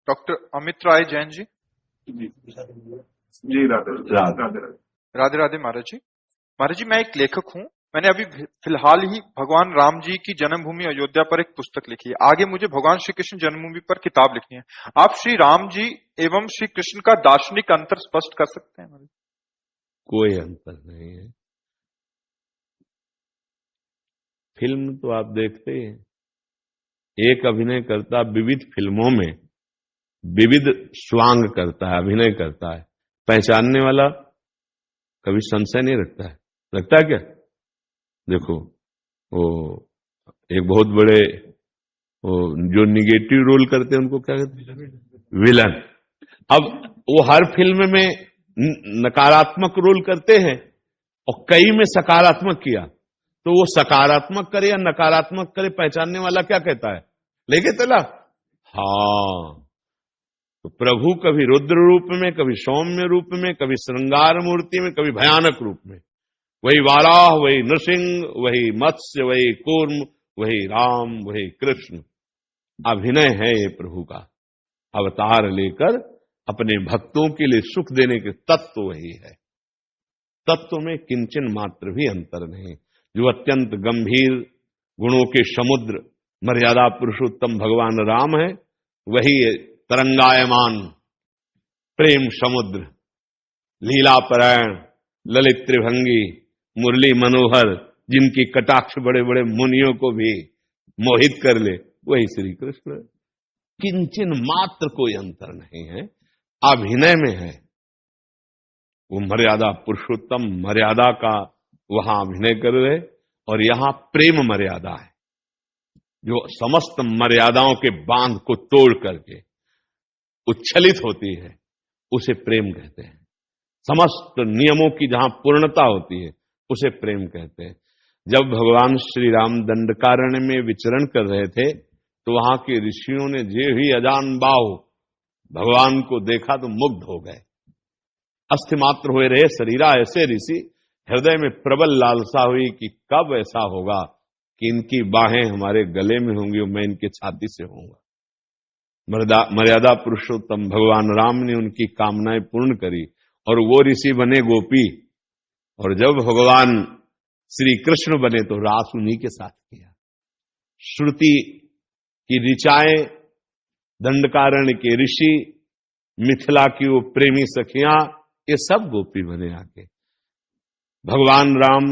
Doctor Amit Rai Jain ji. जी राधे राधे महाराज जी। महाराज जी, मैं एक लेखक हूँ। मैंने अभी फिलहाल ही भगवान राम जी की जन्मभूमि अयोध्या पर एक पुस्तक लिखी है। आगे मुझे भगवान श्री कृष्ण जन्मभूमि पर किताब लिखनी है। आप श्री राम जी एवं श्री कृष्ण का दार्शनिक अंतर स्पष्ट कर सकते हैं महाराज? कोई अंतर नहीं है। फिल्म तो आप देखते हैं, एक अभिनयकर्ता विविध फिल्मों में विविध स्वांग करता है, अभिनय करता है। पहचानने वाला कभी संशय नहीं रखता है। लगता है क्या? देखो, वो एक बहुत बड़े वो जो निगेटिव रोल करते हैं उनको क्या कहते हैं? विलन। अब वो हर फिल्म में नकारात्मक रोल करते हैं और कई में सकारात्मक किया, तो वो सकारात्मक करे या नकारात्मक करे, पहचानने वाला क्या कहता है? लेके चला। हाँ, तो प्रभु कभी रुद्र रूप में, कभी सौम्य रूप में, कभी श्रृंगार मूर्ति में, कभी भयानक रूप में। वही वाराह, वही नृसिंह, वही मत्स्य, वही कूर्म, वही राम, वही कृष्ण। अभिनय है ये प्रभु का। अवतार लेकर अपने भक्तों के लिए सुख देने के तत्व वही है। तत्व में किंचन मात्र भी अंतर नहीं। जो अत्यंत गंभीर गुणों के समुद्र मर्यादा पुरुषोत्तम भगवान राम है, वही तरंगायमान प्रेम समुद्र, लीलापरायण, ललित त्रिभंगी, मुरली मनोहर, जिनकी कटाक्ष बड़े बड़े मुनियों को भी मोहित कर ले, वही श्री कृष्ण। किंचन मात्र कोई अंतर नहीं है, अभिनय में है। वो मर्यादा पुरुषोत्तम मर्यादा का वहां अभिनय कर रहे, और यहां प्रेम मर्यादा है, जो समस्त मर्यादाओं के बांध को तोड़ करके उच्छलित होती है, उसे प्रेम कहते हैं। समस्त नियमों की जहां पूर्णता होती है, उसे प्रेम कहते हैं। जब भगवान श्री राम दंडकारण्य में विचरण कर रहे थे, तो वहां के ऋषियों ने जे ही अजान बाहु भगवान को देखा तो मुग्ध हो गए। अस्थिमात्र हुए रहे शरीरा ऐसे ऋषि, हृदय में प्रबल लालसा हुई कि कब ऐसा होगा कि इनकी बाहें हमारे गले में होंगी और मैं इनके छाती से होऊंगा। मर्यादा पुरुषोत्तम भगवान राम ने उनकी कामनाएं पूर्ण करी और वो ऋषि बने गोपी, और जब भगवान श्री कृष्ण बने तो रास उन्हीं के साथ किया। श्रुति की ऋचाएं, दंडकारण्य के ऋषि, मिथिला की वो प्रेमी सखियां, ये सब गोपी बने आके। भगवान राम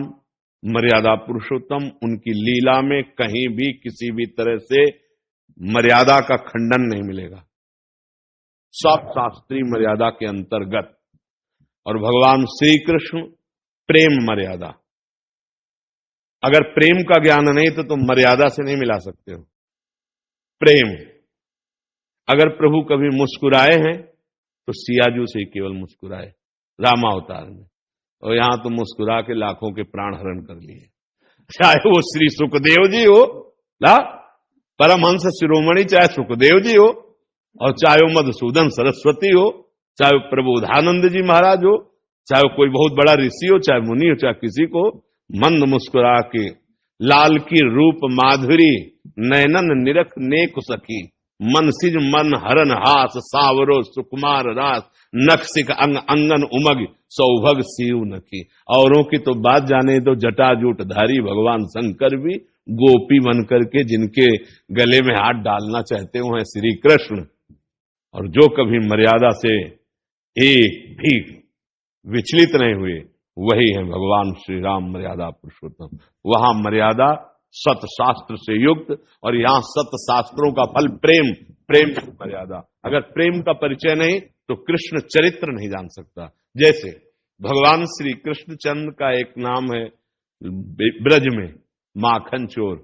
मर्यादा पुरुषोत्तम, उनकी लीला में कहीं भी किसी भी तरह से मर्यादा का खंडन नहीं मिलेगा, सब शास्त्रीय मर्यादा के अंतर्गत। और भगवान श्री कृष्ण प्रेम मर्यादा। अगर प्रेम का ज्ञान नहीं तो तुम मर्यादा से नहीं मिला सकते हो। प्रेम, अगर प्रभु कभी मुस्कुराए हैं तो सियाजू से ही केवल मुस्कुराए रामावतार में, और यहां तो मुस्कुरा के लाखों के प्राण हरण कर लिए। चाहे वो श्री सुखदेव जी हो ना, परमहंस शिरोमणि, चाहे सुखदेव जी हो, और चाहे वो मधुसूदन सरस्वती हो, चाहे वो प्रबोधानंद जी महाराज हो, चाहे वो कोई बहुत बड़ा ऋषि हो, चाहे मुनि हो, चाहे किसी को मंद मुस्कुरा के लाल की रूप माधुरी नयनन निरख नेक सखी, मन सिज मन हरन हास सावरो सुकुमार रास, नक्सिक अंग अंगन उमग सौभग सीव नखी। औरों की तो बात जाने दो, जटाजूट धारी भगवान शंकर भी गोपी बनकर के जिनके गले में हाथ डालना चाहते हो हैं श्री कृष्ण। और जो कभी मर्यादा से एक भी विचलित नहीं हुए, वही है भगवान श्री राम मर्यादा पुरुषोत्तम। वहां मर्यादा सत शास्त्र से युक्त, और यहां सत शास्त्रों का फल प्रेम, प्रेम की मर्यादा। अगर प्रेम का परिचय नहीं तो कृष्ण चरित्र नहीं जान सकता। जैसे भगवान श्री कृष्ण चंद्र का एक नाम है ब्रज में माखन चोर।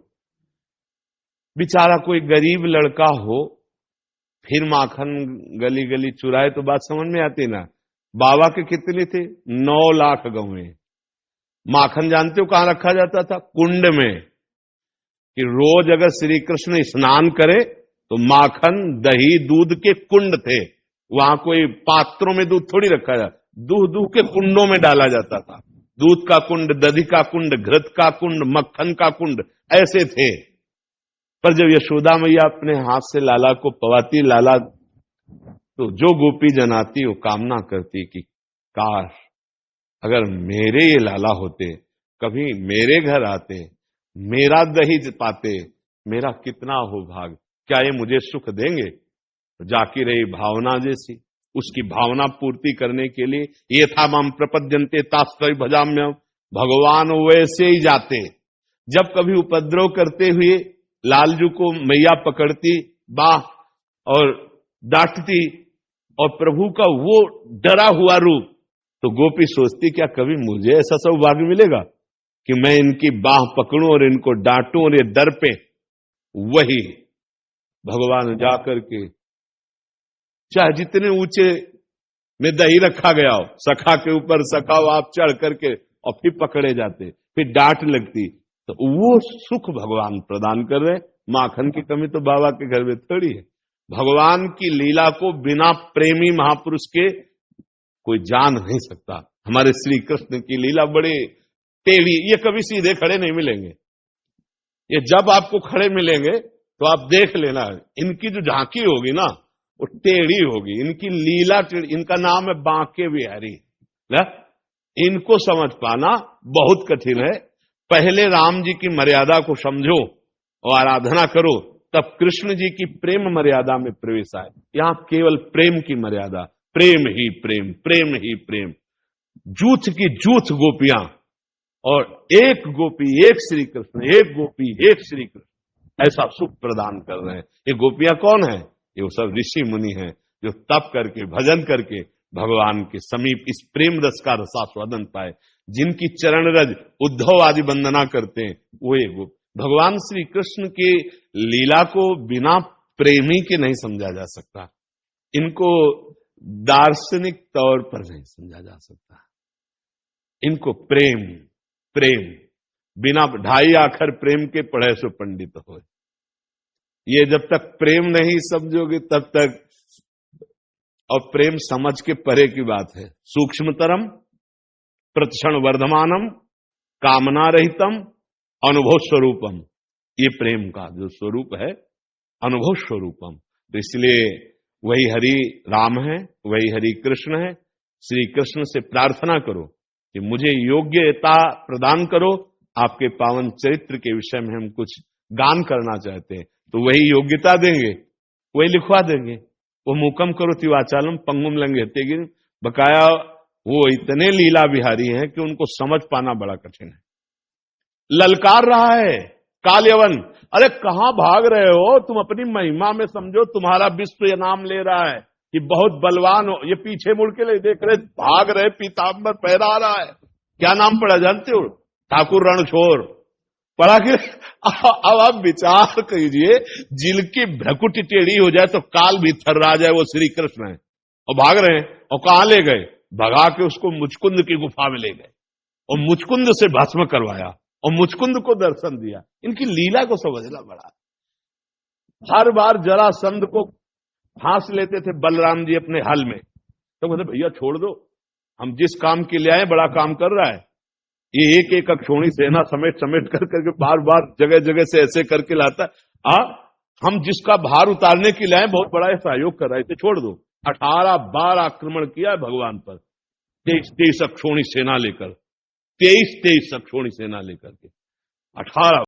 बेचारा कोई गरीब लड़का हो, फिर माखन गली गली चुराए तो बात समझ में आती ना। बाबा के कितने थे? 9 लाख गौएं। माखन जानते हो कहां रखा जाता था? कुंड में। कि रोज अगर श्री कृष्ण स्नान करे तो माखन दही दूध के कुंड थे, वहां कोई पात्रों में दूध थोड़ी रखा जाता, दूध के कुंडों में डाला जाता था। दूध का कुंड, दधी का कुंड, घृत का कुंड, मक्खन का कुंड, ऐसे थे। पर जब यशोदा मैया अपने हाथ से लाला को पवाती, लाला तो जो गोपी जन आती वो कामना करती कि काश अगर मेरे ये लाला होते, कभी मेरे घर आते, मेरा दही पाते, मेरा कितना हो भाग, क्या ये मुझे सुख देंगे? जाकी रही भावना जैसी, उसकी भावना पूर्ति करने के लिए ये था मम प्रपद्यन्ते तास्तै भजाम्यहम्, भगवान वैसे ही जाते। जब कभी उपद्रव करते हुए लालजू को मैया पकड़ती बाह और डांटती और प्रभु का वो डरा हुआ रूप, तो गोपी सोचती क्या कभी मुझे ऐसा सौभाग्य मिलेगा कि मैं इनकी बाह पकड़ूं और इनको डांटूं और ये डर पे? वही भगवान जाकर के चाहे जितने ऊंचे में दही रखा गया हो, सखा के ऊपर सखा आप चढ़ करके और फिर पकड़े जाते, फिर डांट लगती, तो वो सुख भगवान प्रदान कर रहे। माखन की कमी तो बाबा के घर में थोड़ी है। भगवान की लीला को बिना प्रेमी महापुरुष के कोई जान नहीं सकता। हमारे श्री कृष्ण की लीला बड़े टेढ़ी, ये कभी सीधे खड़े नहीं मिलेंगे। ये जब आपको खड़े मिलेंगे तो आप देख लेना, इनकी जो झांकी होगी ना वो टेढ़ी होगी, इनकी लीला टेढ़ी। इनका नाम है बांके बिहारी। इनको समझ पाना बहुत कठिन है। पहले राम जी की मर्यादा को समझो और आराधना करो, तब कृष्ण जी की प्रेम मर्यादा में प्रवेश आए। यहां केवल प्रेम की मर्यादा, प्रेम ही प्रेम, प्रेम ही प्रेम। जूथ की जूथ गोपियां और एक गोपी एक श्री कृष्ण, एक गोपी एक श्री कृष्ण, ऐसा सुख प्रदान कर रहे हैं। ये गोपियां कौन है? ये वो सब ऋषि मुनि हैं जो तप करके भजन करके भगवान के समीप इस प्रेम रस का रसास्वादन पाए, जिनकी चरण रज उद्धव आदि वंदना करते हैं, वो ये गोप। भगवान श्री कृष्ण की लीला को बिना प्रेमी के नहीं समझा जा सकता। इनको दार्शनिक तौर पर नहीं समझा जा सकता। इनको प्रेम प्रेम बिना ढाई आखर प्रेम के पढ़े सो पंडित हो। ये जब तक प्रेम नहीं समझोगे तब तक, और प्रेम समझ के परे की बात है। सूक्ष्मतरम प्रतिक्षण वर्धमानम कामना रहितम अनुभव स्वरूपम, ये प्रेम का जो स्वरूप है अनुभव स्वरूपम। तो इसलिए वही हरि राम है, वही हरि कृष्ण है। श्री कृष्ण से प्रार्थना करो कि मुझे योग्यता प्रदान करो, आपके पावन चरित्र के विषय में हम कुछ गान करना चाहते हैं, तो वही योग्यता देंगे, वही लिखवा देंगे। वो मुकम करोति वाचालम पंगुम लंघयते गिरिम, बकाया वो इतने लीला बिहारी हैं कि उनको समझ पाना बड़ा कठिन है। ललकार रहा है काल्यवन, अरे कहां भाग रहे हो तुम? अपनी महिमा में समझो, तुम्हारा विश्व ये नाम ले रहा है कि बहुत बलवान हो। ये पीछे मुड़ के ले देख रहे, भाग रहे, पीताम्बर पहरा रहा है। क्या नाम पड़ा जानते हो? ठाकुर रणछोड़ पढ़ा के। अब आप विचार कीजिए, जिनकी भ्रकुटी टेढ़ी हो जाए तो काल भी थर्रा जाए, वो श्री कृष्ण है और भाग रहे हैं। और कहां ले गए? भगा के उसको मुचकुंद की गुफा में ले गए और मुचकुंद से भस्म करवाया और मुचकुंद को दर्शन दिया। इनकी लीला को समझना बड़ा। हर बार जरासंध को फांस लेते थे बलराम जी अपने हल में, तो कहते भैया छोड़ दो, हम जिस काम के लिए आए बड़ा काम कर रहा है। ये एक एक अक्षोणी सेना समेट समेट करके बार बार जगह जगह से ऐसे करके लाता है। हम जिसका भार उतारने के लिए आए बहुत बड़ा सहयोग कर रहे थे, छोड़ दो। 18 बार आक्रमण किया भगवान पर, 23 अक्षोणी सेना लेकर, 23 अक्षोणी सेना लेकर के 18